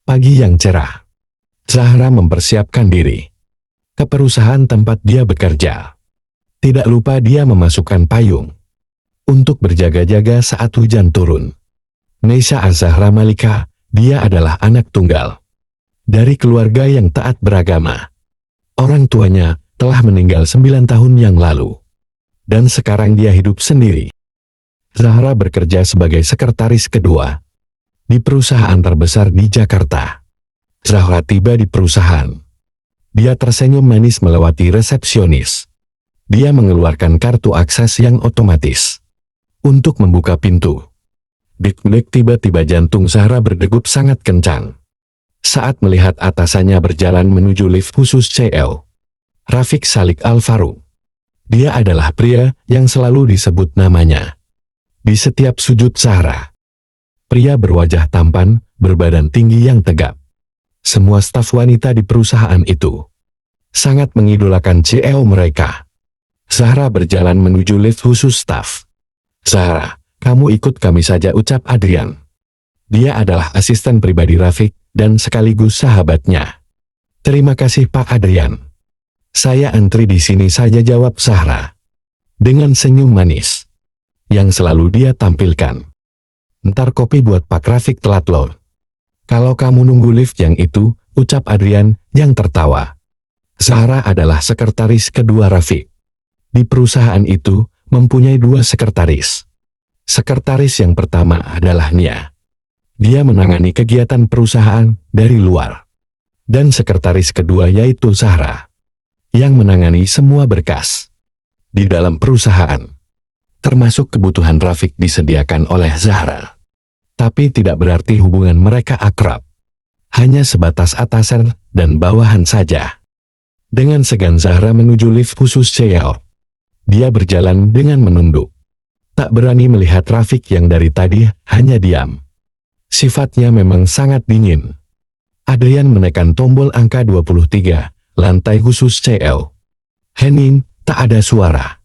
Pagi yang cerah. Zahra mempersiapkan diri ke perusahaan tempat dia bekerja. Tidak lupa dia memasukkan payung untuk berjaga-jaga saat hujan turun. Neisa Az-Zahra Malika, dia adalah anak tunggal dari keluarga yang taat beragama. Orang tuanya telah meninggal 9 tahun yang lalu, dan sekarang dia hidup sendiri. Zahra bekerja sebagai sekretaris kedua di perusahaan terbesar di Jakarta. Zahra tiba di perusahaan. Dia tersenyum manis melewati resepsionis. Dia mengeluarkan kartu akses yang otomatis untuk membuka pintu. Dik-dik, tiba-tiba jantung Zahra berdegup sangat kencang saat melihat atasannya berjalan menuju lift khusus CL. Rafiq Salik Al-Faruq. Dia adalah pria yang selalu disebut namanya di setiap sujud Zahra. Pria berwajah tampan, berbadan tinggi yang tegap. Semua staf wanita di perusahaan itu sangat mengidolakan CL mereka. Zahra berjalan menuju lift khusus staf. "Zahra, kamu ikut kami saja," ucap Adrian. Dia adalah asisten pribadi Rafiq dan sekaligus sahabatnya. "Terima kasih Pak Adrian. Saya antri di sini saja," jawab Zahra dengan senyum manis yang selalu dia tampilkan. "Ntar kopi buat Pak Rafiq telat loh." "Kalau kamu nunggu lift yang itu," ucap Adrian yang tertawa. Zahra adalah sekretaris kedua Rafiq. Di perusahaan itu mempunyai 2 sekretaris. Sekretaris yang pertama adalah Nia. Dia menangani kegiatan perusahaan dari luar. Dan sekretaris kedua yaitu Zahra, yang menangani semua berkas di dalam perusahaan. Termasuk kebutuhan Rafiq disediakan oleh Zahra. Tapi tidak berarti hubungan mereka akrab. Hanya sebatas atasan dan bawahan saja. Dengan segan Zahra menuju lift khusus CL. Dia berjalan dengan menunduk. Tak berani melihat Rafiq yang dari tadi hanya diam. Sifatnya memang sangat dingin. Adrian menekan tombol angka 23, lantai khusus CL. Hening, tak ada suara.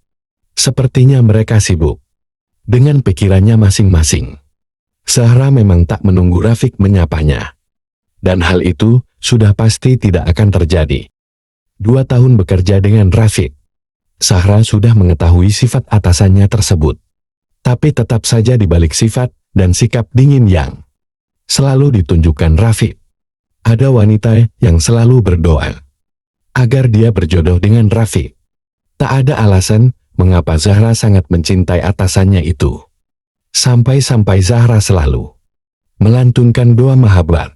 Sepertinya mereka sibuk dengan pikirannya masing-masing. Zahra memang tak menunggu Rafiq menyapanya. Dan hal itu sudah pasti tidak akan terjadi. 2 tahun bekerja dengan Rafiq. Zahra sudah mengetahui sifat atasannya tersebut. Tapi tetap saja di balik sifat dan sikap dingin yang selalu ditunjukkan Rafiq, ada wanita yang selalu berdoa agar dia berjodoh dengan Rafiq. Tak ada alasan mengapa Zahra sangat mencintai atasannya itu. Sampai-sampai Zahra selalu melantunkan doa mahabbat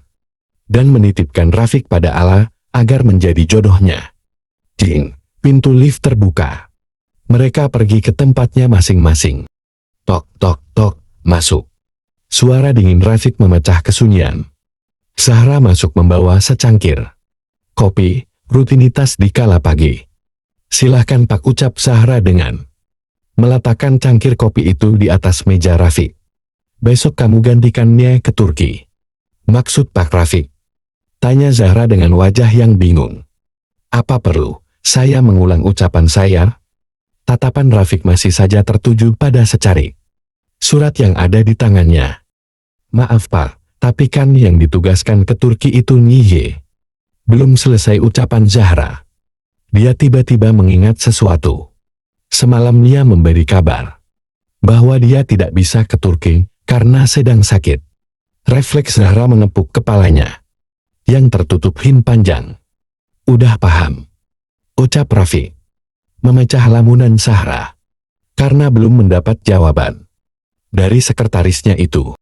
dan menitipkan Rafiq pada Allah agar menjadi jodohnya. Ding, pintu lift terbuka. Mereka pergi ke tempatnya masing-masing. Tok, tok, tok, masuk. Suara dingin Rafiq memecah kesunyian. Zahra masuk membawa secangkir kopi, rutinitas di kala pagi. "Silahkan Pak," ucap Zahra dengan meletakkan cangkir kopi itu di atas meja Rafiq. "Besok kamu gantikannya ke Turki." "Maksud Pak Rafiq?" tanya Zahra dengan wajah yang bingung. "Apa perlu saya mengulang ucapan saya?" Tatapan Rafiq masih saja tertuju pada secarik surat yang ada di tangannya. "Maaf Pak, tapi kan yang ditugaskan ke Turki itu Niye." Belum selesai ucapan Zahra, dia tiba-tiba mengingat sesuatu. Semalam Nia memberi kabar bahwa dia tidak bisa ke Turki karena sedang sakit. Refleks Zahra menepuk kepalanya yang tertutup hin panjang. "Udah paham," ucap Rafiq, memecah lamunan Zahra karena belum mendapat jawaban dari sekretarisnya itu.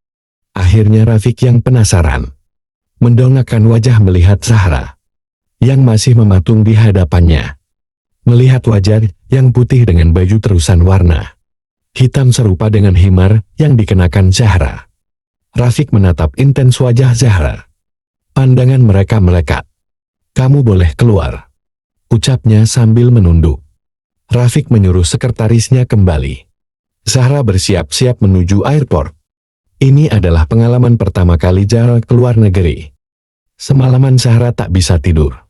Akhirnya Rafiq yang penasaran mendongakkan wajah melihat Zahra yang masih mematung di hadapannya. Melihat wajah yang putih dengan baju terusan warna hitam serupa dengan himar yang dikenakan Zahra. Rafiq menatap intens wajah Zahra. Pandangan mereka melekat. "Kamu boleh keluar," ucapnya sambil menunduk. Rafiq menyuruh sekretarisnya kembali. Zahra bersiap-siap menuju airport. Ini adalah pengalaman pertama kali Zahra keluar negeri. Semalaman Zahra tak bisa tidur,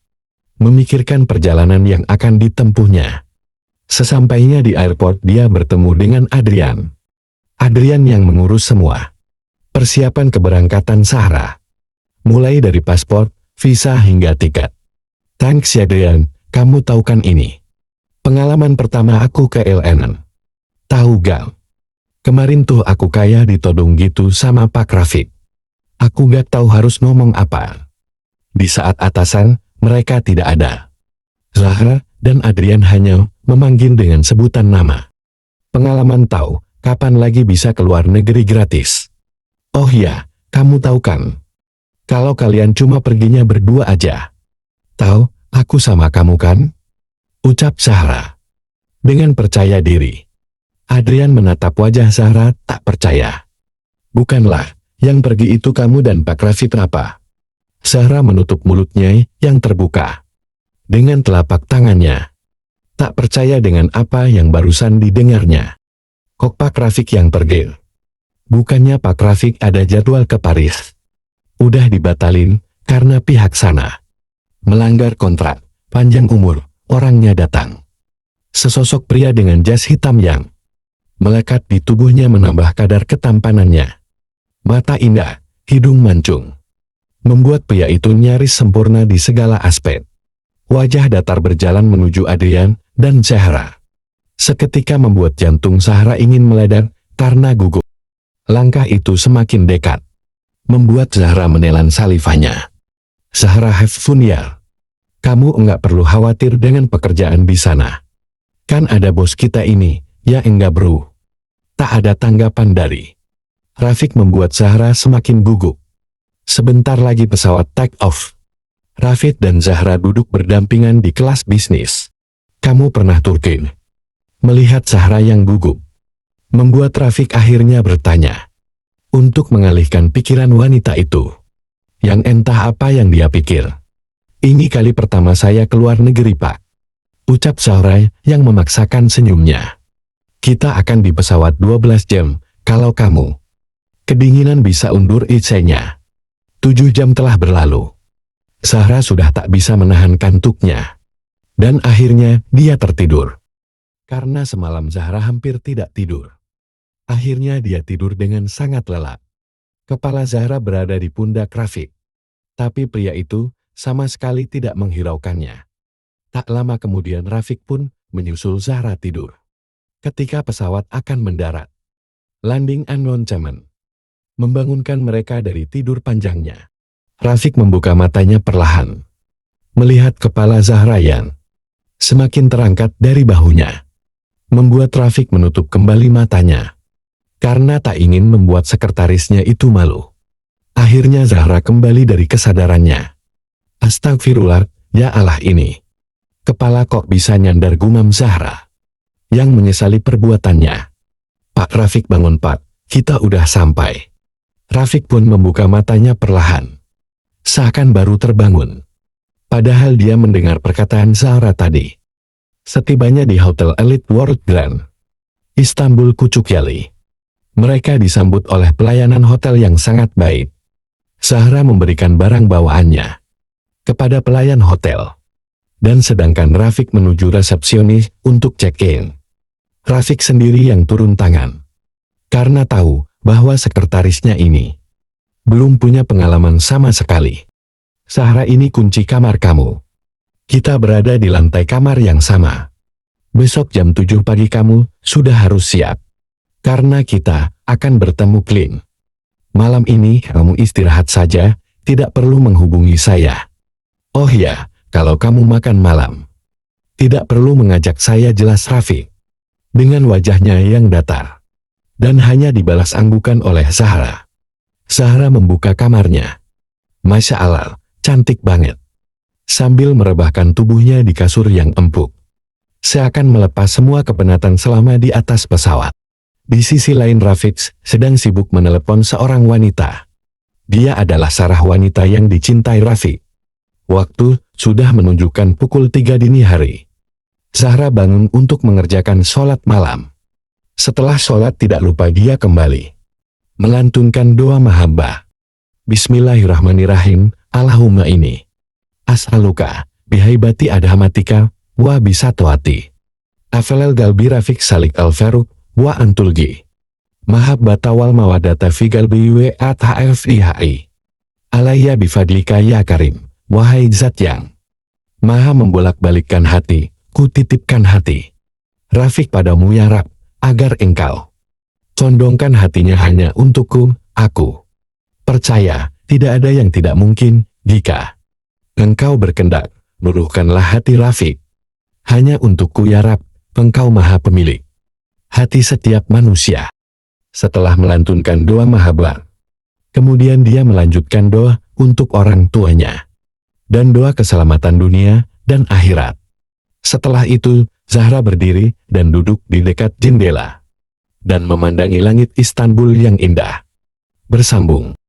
memikirkan perjalanan yang akan ditempuhnya. Sesampainya di airport dia bertemu dengan Adrian. Adrian yang mengurus semua persiapan keberangkatan Zahra. mulai dari paspor, visa hingga tiket. Thanks ya Adrian, kamu tahu kan ini pengalaman pertama aku ke LNN. Tahu gak? Kemarin tuh aku kayak ditodong gitu sama Pak Rafiq. Aku gak tahu harus ngomong apa. Di saat atasan, mereka tidak ada. Zahra dan Adrian hanya memanggil dengan sebutan nama. Pengalaman tahu, kapan lagi bisa keluar negeri gratis? Oh iya, kamu tahu kan? Kalau kalian cuma perginya berdua aja. Tahu, aku sama kamu kan? Ucap Zahra. Dengan percaya diri. Adrian menatap wajah Zahra tak percaya. Bukanlah, yang pergi itu kamu dan Pak Rafiq apa? Zahra menutup mulutnya yang terbuka. Dengan telapak tangannya. Tak percaya dengan apa yang barusan didengarnya. Kok Pak Rafiq yang pergi? Bukannya Pak Rafiq ada jadwal ke Paris? Udah dibatalin karena pihak sana melanggar kontrak. Panjang umur, orangnya datang. Sesosok pria dengan jas hitam yang melekat di tubuhnya menambah kadar ketampanannya. Mata indah, hidung mancung. Membuat pria itu nyaris sempurna di segala aspek. Wajah datar berjalan menuju Adrian dan Zahra. Seketika membuat jantung Zahra ingin meledak karena gugup. Langkah itu semakin dekat. Membuat Zahra menelan salivanya. Zahra have fun ya. Kamu enggak perlu khawatir dengan pekerjaan di sana. Kan ada bos kita ini, ya enggak bro. Tak ada tanggapan dari Rafiq membuat Zahra semakin gugup. Sebentar lagi pesawat take off. Rafiq dan Zahra duduk berdampingan di kelas bisnis. Kamu pernah Turki? Melihat Zahra yang gugup, membuat Rafiq akhirnya bertanya. Untuk mengalihkan pikiran wanita itu. Yang entah apa yang dia pikir. Ini kali pertama saya keluar negeri Pak. Ucap Zahra yang memaksakan senyumnya. Kita akan di pesawat 12 jam, kalau kamu kedinginan bisa undur IC-nya. 7 jam telah berlalu. Zahra sudah tak bisa menahan kantuknya. Dan akhirnya dia tertidur. Karena semalam Zahra hampir tidak tidur. Akhirnya dia tidur dengan sangat lelap. Kepala Zahra berada di pundak Rafiq. Tapi pria itu sama sekali tidak menghiraukannya. Tak lama kemudian Rafiq pun menyusul Zahra tidur. Ketika pesawat akan mendarat, landing announcement membangunkan mereka dari tidur panjangnya. Rafiq membuka matanya perlahan. Melihat kepala Zahra yang semakin terangkat dari bahunya. Membuat Rafiq menutup kembali matanya. Karena tak ingin membuat sekretarisnya itu malu. Akhirnya Zahra kembali dari kesadarannya. Astagfirullah, ya Allah ini. Kepala kok bisa nyandar gumam Zahra. Yang menyesali perbuatannya. Pak Rafiq bangun Pak, kita udah sampai. Rafiq pun membuka matanya perlahan. Seakan baru terbangun. Padahal dia mendengar perkataan Zahra tadi. Setibanya di Hotel Elite World Grand Istanbul Kucukyali. Mereka disambut oleh pelayanan hotel yang sangat baik. Zahra memberikan barang bawaannya kepada pelayan hotel. Dan sedangkan Rafiq menuju resepsionis untuk check-in. Rafiq sendiri yang turun tangan. Karena tahu bahwa sekretarisnya ini belum punya pengalaman sama sekali. Zahra ini kunci kamar kamu. Kita berada di lantai kamar yang sama. Besok jam 7 pagi kamu sudah harus siap. Karena kita akan bertemu Clint. Malam ini kamu istirahat saja, tidak perlu menghubungi saya. Oh ya, kalau kamu makan malam, tidak perlu mengajak saya, jelas Rafiq. Dengan wajahnya yang datar. Dan hanya dibalas anggukan oleh Zahra. Zahra membuka kamarnya. Masya Allah, cantik banget. Sambil merebahkan tubuhnya di kasur yang empuk. Seakan melepas semua kepenatan selama di atas pesawat. Di sisi lain Rafiq sedang sibuk menelepon seorang wanita. Dia adalah Sarah, wanita yang dicintai Rafiq. Waktu sudah menunjukkan pukul 3 dini hari. Zahra bangun untuk mengerjakan sholat malam. Setelah sholat tidak lupa dia kembali melantunkan doa mahabbah. Bismillahirrahmanirrahim, Allahumma ini as'aluka bihaibati adhamatika wa bisatwati afalal galbi Rafiq Salik al-Faruq wa antulgi mahabbata wal mawadata fi galbi wa athafihai. Alayya bifadlika ya karim, wahai zat yang maha membolak-balikkan hati, kutitipkan hati Rafiq padamu ya Rab, agar engkau condongkan hatinya hanya untukku, aku percaya, tidak ada yang tidak mungkin, jika engkau berkendak, luluhkanlah hati Rafiq. Hanya untukku ya Rab, engkau maha pemilik hati setiap manusia. Setelah melantunkan doa mahabbah, kemudian dia melanjutkan doa untuk orang tuanya, dan doa keselamatan dunia dan akhirat. Setelah itu, Zahra berdiri dan duduk di dekat jendela, dan memandangi langit Istanbul yang indah. Bersambung.